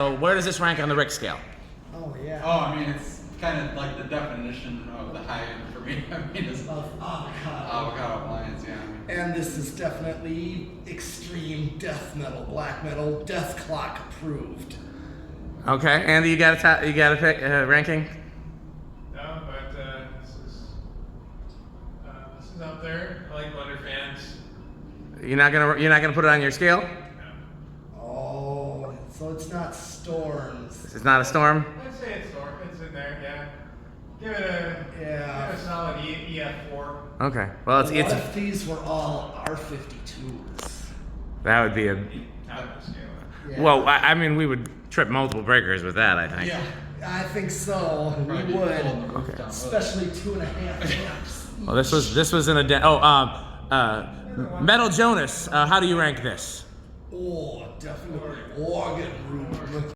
So where does this rank on the Rick scale? Oh yeah. Oh, I mean, it's kind of like the definition of the high end for me. I mean, it's Of avocado appliance, yeah. And this is definitely extreme death metal, black metal, death clock approved. Okay, Andy, you got a pick ranking? No, but this is up there. I like BLENDERFANs. You're not gonna put it on your scale? No. Oh, so it's not Storms. It's not a Storm? I'd say it's in there, yeah. Give it a solid EF4. Okay. Well, What if these were all R52s? that would be a. Top of the scale. Yeah. Well, I mean, we would trip multiple breakers with that, I think. Yeah, I think so. Probably We pulling would, the roof Okay. down with it. especially 2.5 amps. Well, this was in a Metal Jonas. How do you rank this? Oh, definitely organ room.